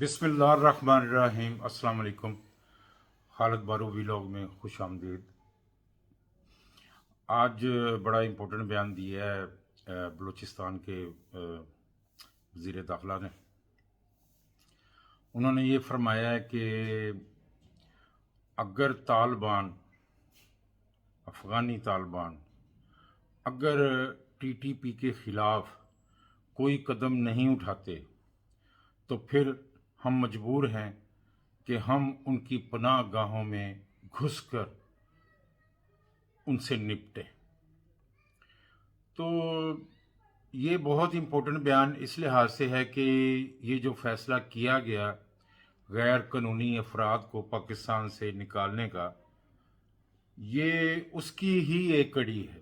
बिस्मिल्लाहिर्रहमानिर्रहीम। अस्सलाम वालेकुम। खालिद बारू व्लॉग में खुश आमदीद। आज बड़ा इम्पोर्टेंट बयान दिया है बलूचिस्तान के वज़ीर दाखिला ने। उन्होंने ये फरमाया है कि अगर तालिबान, अफ़गानी तालिबान अगर टीटीपी के ख़िलाफ़ कोई कदम नहीं उठाते तो फिर हम मजबूर हैं कि हम उनकी पनाह गाहों में घुसकर उनसे निपटें। तो ये बहुत इम्पोर्टेंट बयान इस लिहाज से है कि ये जो फ़ैसला किया गया गैर कानूनी अफराद को पाकिस्तान से निकालने का, ये उसकी ही एक कड़ी है।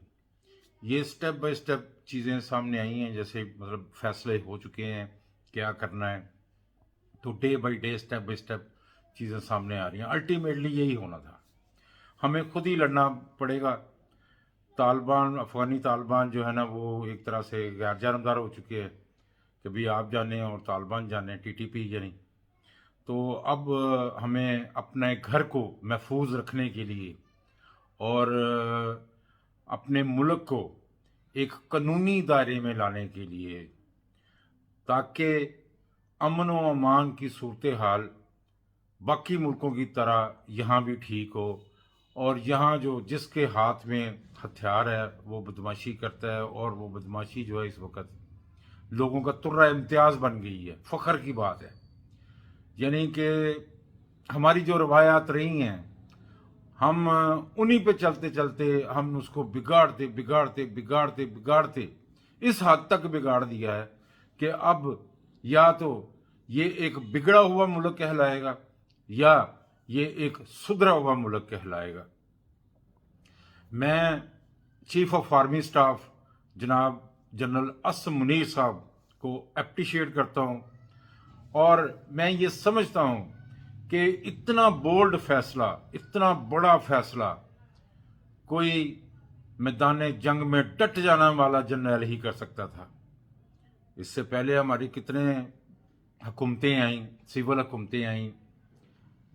ये स्टेप बाय स्टेप चीज़ें सामने आई हैं, जैसे मतलब फ़ैसले हो चुके हैं क्या करना है, तो day by day step by step चीज़ें सामने आ रही हैं। अल्टीमेटली यही होना था, हमें खुद ही लड़ना पड़ेगा। तालिबान, अफ़गानी तालिबान जो है ना, वो एक तरह से गैर जानबदार हो चुके हैं, कभी आप जाने और तालिबान जाने, टीटीपी यानी। तो अब हमें अपने घर को महफूज रखने के लिए और अपने मुल्क को एक कानूनी दायरे में लाने के लिए, ताकि अमन व अमान की सूरत हाल बाकी मुल्कों की तरह यहाँ भी ठीक हो, और यहाँ जो जिसके हाथ में हथियार है वो बदमाशी करता है, और वो बदमाशी जो है इस वक्त लोगों का तुर्रा इम्तियाज़ बन गई है। फ़ख्र की बात है, यानी कि हमारी जो रवायात रही हैं, हम उन्हीं पे चलते चलते हम उसको बिगाड़ते बिगाड़ते बिगाड़ते बिगाड़ते इस हद तक बिगाड़ दिया है कि अब या तो ये एक बिगड़ा हुआ मुल्क कहलाएगा या ये एक सुधरा हुआ मुल्क कहलाएगा। मैं चीफ ऑफ आर्मी स्टाफ जनाब जनरल असम मुनीर साहब को अप्रिशिएट करता हूँ, और मैं ये समझता हूँ कि इतना बोल्ड फैसला, इतना बड़ा फैसला कोई मैदान जंग में डट जाने वाला जर्नैल ही कर सकता था। इससे पहले हमारी कितने हुकूमतें आईं, सिविल हुकूमतें आईं,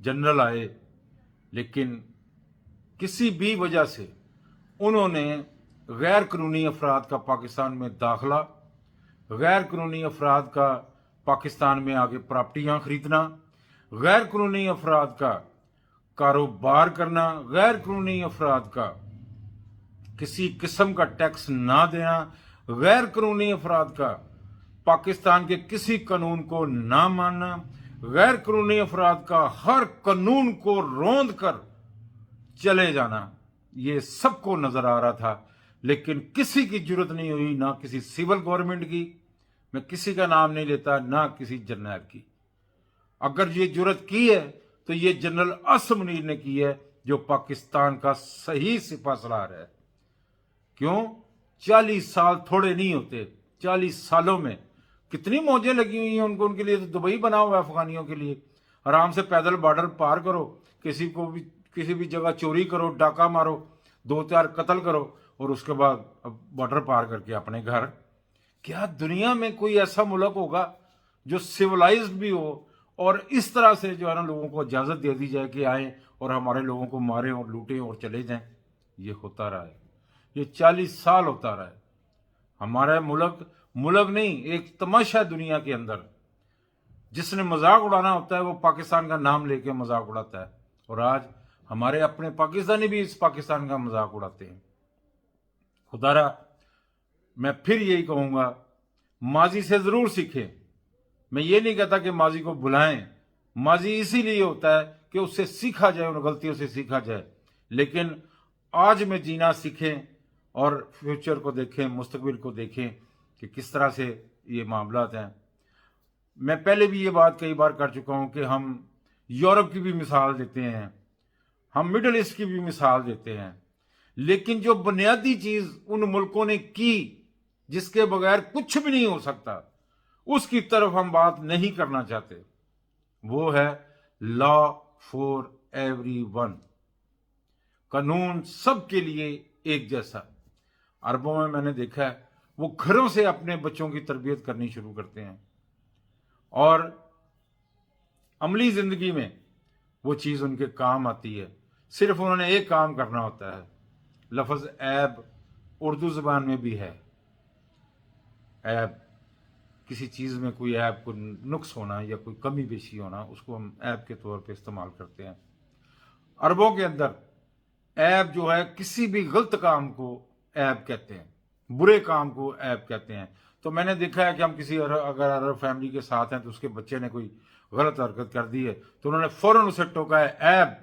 जनरल आए, लेकिन किसी भी वजह से उन्होंने गैर कानूनी अफराद का पाकिस्तान में दाखिला, गैर कानूनी अफराद का पाकिस्तान में आगे प्रॉपर्टियाँ खरीदना, गैर कानूनी अफराद का कारोबार करना, गैर कानूनी अफराद का किसी किस्म का टैक्स ना देना, गैर कानूनी अफराद का पाकिस्तान के किसी कानून को ना मानना, गैर कानूनी अफराद का हर कानून को रोंद कर चले जाना, ये सबको नजर आ रहा था। लेकिन किसी की जरूरत नहीं हुई, ना किसी सिविल गवर्नमेंट की, मैं किसी का नाम नहीं लेता, ना किसी जर्नैल की। अगर ये जरूरत की है तो ये जनरल असम मुनीर ने की है, जो पाकिस्तान का सही सिपह सलार है। क्यों? 40 साल थोड़े नहीं होते, 40 सालों में कितनी मौजें लगी हुई हैं उनको। उनके लिए तो दुबई बना हुआ है अफगानियों के लिए। आराम से पैदल बॉर्डर पार करो, किसी भी जगह चोरी करो, डाका मारो, 2-4 कत्ल करो, और उसके बाद बॉर्डर पार करके अपने घर। क्या दुनिया में कोई ऐसा मुल्क होगा जो सिविलाइज्ड भी हो और इस तरह से जो है ना लोगों को इजाज़त दे दी जाए कि आएँ और हमारे लोगों को मारें और लूटें और चले जाएं? ये होता रहा है, ये 40 साल होता रहा है। हमारा मुल्क नहीं, एक तमाशा है दुनिया के अंदर। जिसने मजाक उड़ाना होता है वो पाकिस्तान का नाम लेके मजाक उड़ाता है, और आज हमारे अपने पाकिस्तानी भी इस पाकिस्तान का मजाक उड़ाते हैं। खुदारा, मैं फिर यही कहूँगा, माजी से ज़रूर सीखें। मैं ये नहीं कहता कि माजी को भुलाएं, माजी इसीलिए होता है कि उससे सीखा जाए, उन गलतियों से सीखा जाए। लेकिन आज में जीना सीखें और फ्यूचर को देखें, मुस्तकबिल को देखें कि किस तरह से ये मामलात हैं। मैं पहले भी ये बात कई बार कर चुका हूँ कि हम यूरोप की भी मिसाल देते हैं, हम मिडल ईस्ट की भी मिसाल देते हैं, लेकिन जो बुनियादी चीज़ उन मुल्कों ने की जिसके बगैर कुछ भी नहीं हो सकता, उसकी तरफ हम बात नहीं करना चाहते। वो है लॉ फॉर एवरीवन, कानून सबके लिए एक जैसा। अरबों में मैंने देखा है वो घरों से अपने बच्चों की तरबियत करनी शुरू करते हैं, और अमली जिंदगी में वो चीज उनके काम आती है। सिर्फ उन्होंने एक काम करना होता है। लफ्ज ऐब उर्दू जबान में भी है। ऐब किसी चीज में कोई ऐब, कोई नुक्स होना या कोई कमी पेशी होना, उसको हम ऐब के तौर पे इस्तेमाल करते हैं। अरबों के अंदर ऐब जो है किसी भी गलत काम को ऐब कहते हैं, बुरे काम को ऐब कहते हैं। तो मैंने देखा है कि हम किसी अगर अरब फैमिली के साथ हैं तो उसके बच्चे ने कोई गलत हरकत कर दी है तो उन्होंने फौरन उसे टोका है ऐब।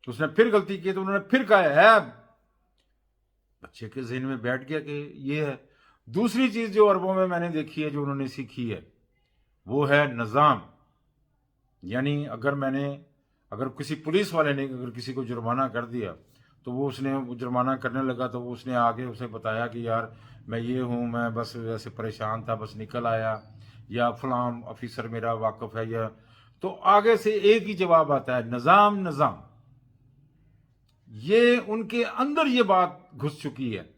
उसने फिर गलती की तो उन्होंने फिर कहा है ऐब। बच्चे के जहन में बैठ गया कि ये है। दूसरी चीज जो अरबों में मैंने देखी है, जो उन्होंने सीखी है, वो है निज़ाम। यानी अगर किसी पुलिस वाले ने अगर किसी को जुर्माना कर दिया तो वो जुर्माना करने लगा तो वो उसने आगे उसे बताया कि यार मैं ये हूँ, मैं बस वैसे परेशान था, बस निकल आया, या फलां ऑफिसर मेरा वाकिफ है, या तो आगे से एक ही जवाब आता है, निज़ाम निज़ाम। ये उनके अंदर ये बात घुस चुकी है,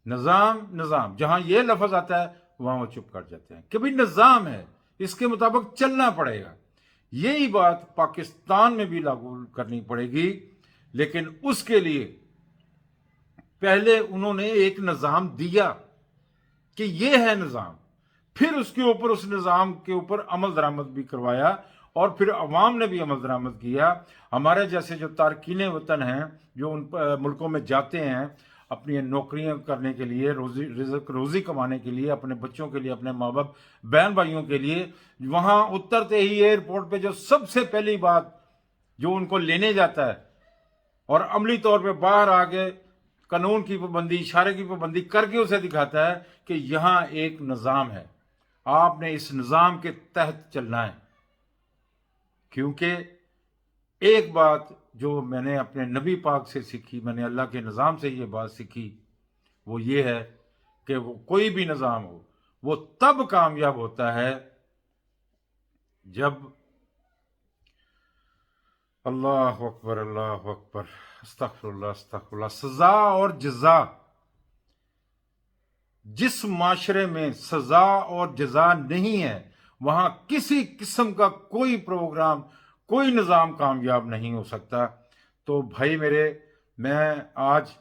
निज़ाम निज़ाम। जहां ये लफ्ज आता है वहां वो चुप कर जाते हैं कि भाई निज़ाम है, इसके मुताबिक चलना पड़ेगा। यही बात पाकिस्तान में भी लागू करनी पड़ेगी, लेकिन उसके लिए पहले उन्होंने एक निज़ाम दिया कि ये है निज़ाम, फिर उसके ऊपर उस निज़ाम के ऊपर अमल दरामद भी करवाया और फिर अवाम ने भी अमल दरामद किया। हमारे जैसे जो तारकीन वतन हैं, जो उन मुल्कों में जाते हैं अपनी नौकरियां करने के लिए, रोजी कमाने के लिए, अपने बच्चों के लिए, अपने माँ बाप बहन भाइयों के लिए, वहां उतरते ही एयरपोर्ट पे जो सबसे पहली बात जो उनको लेने जाता है और अमली तौर पे बाहर आके कानून की पाबंदी, इशारे की पाबंदी करके उसे दिखाता है कि यहां एक निज़ाम है, आपने इस निज़ाम के तहत चलना है। क्योंकि एक बात जो मैंने अपने नबी पाक से सीखी, मैंने अल्लाह के निज़ाम से ये बात सीखी, वो ये है कि वो कोई भी निज़ाम हो, वो तब कामयाब होता है जब अल्लाह अकबर अल्लाह अकबर अस्तगफिरुल्लाह अस्तगफिरुल्लाह, सजा और जजा। जिस माशरे में सजा और जजा नहीं है वहां किसी किस्म का कोई प्रोग्राम, कोई निज़ाम कामयाब नहीं हो सकता। तो भाई मेरे, मैं आज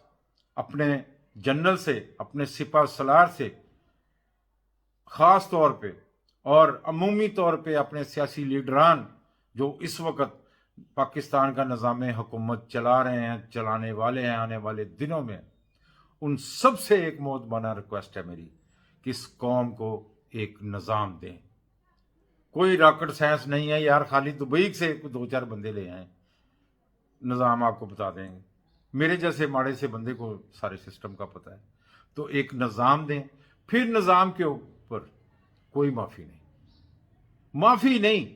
अपने जनरल से, अपने सिपा सलार से ख़ास तौर पे और अमूमी तौर पे अपने सियासी लीडरान जो इस वक्त पाकिस्तान का निज़ाम हुकूमत चला रहे हैं, चलाने वाले हैं आने वाले दिनों में, उन सब से एक मोहतबाना रिक्वेस्ट है मेरी कि इस कौम को एक निज़ाम दें। कोई रॉकेट साइंस नहीं है यार, खाली दुबई से 2-4 बंदे ले आए, निज़ाम आपको बता देंगे। मेरे जैसे माड़े से बंदे को सारे सिस्टम का पता है। तो एक निज़ाम दें, फिर निज़ाम के ऊपर कोई माफ़ी नहीं, माफ़ी नहीं।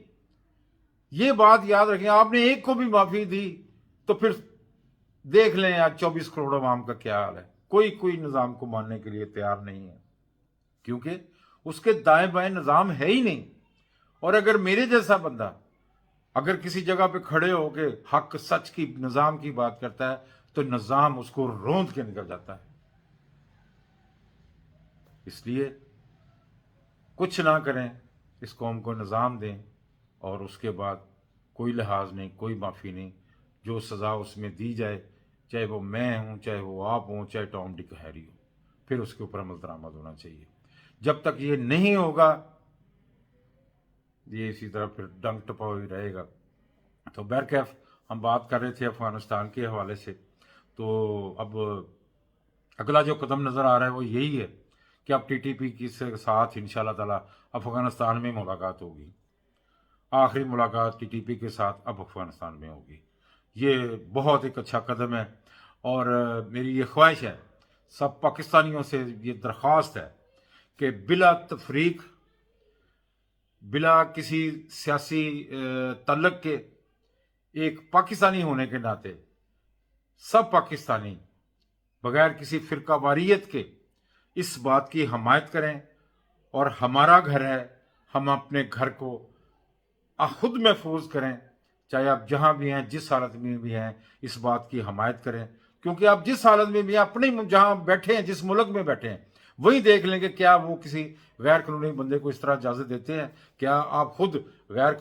ये बात याद रखें, आपने एक को भी माफ़ी दी तो फिर देख लें यार 24 करोड़ अवाम का क्या हाल है। कोई निज़ाम को मानने के लिए तैयार नहीं है, क्योंकि उसके दाएं बाएं निज़ाम है ही नहीं। और अगर मेरे जैसा बंदा अगर किसी जगह पे खड़े होके हक सच की, निज़ाम की बात करता है तो निज़ाम उसको रोंद के निकल जाता है। इसलिए कुछ ना करें, इस कौम को निज़ाम दें और उसके बाद कोई लिहाज नहीं, कोई माफ़ी नहीं। जो सज़ा उसमें दी जाए, चाहे वो मैं हूं, चाहे वो आप हों, चाहे टॉम डिक हैरी हो, फिर उसके ऊपर अमल दरामद होना चाहिए। जब तक ये नहीं होगा, ये इसी तरह फिर डंक टपा ही रहेगा। तो बहरकैफ हम बात कर रहे थे अफगानिस्तान के हवाले से, तो अब अगला जो कदम नज़र आ रहा है वो यही है कि अब टीटीपी के साथ इंशाल्लाह ताला अफगानिस्तान में मुलाकात होगी। आखिरी मुलाकात टीटीपी के साथ अब अफगानिस्तान में होगी। ये बहुत एक अच्छा कदम है और मेरी ये ख्वाहिश है, सब पाकिस्तानियों से ये दरख्वास्त है कि बिला तफरीक, बिला किसी सियासी तल्लक के, एक पाकिस्तानी होने के नाते सब पाकिस्तानी बगैर किसी फिरका वारियत के इस बात की हमायत करें। और हमारा घर है, हम अपने घर को खुद महफूज करें, चाहे आप जहां भी हैं, जिस हालत में भी हैं, इस बात की हमायत करें। क्योंकि आप जिस हालत में भी हैं, अपने जहां बैठे हैं, जिस मुल्क में बैठे हैं, वही देख लें कि क्या वो किसी गैर कानूनी बंदे को इस तरह इजाजत देते हैं। क्या आप खुद गैर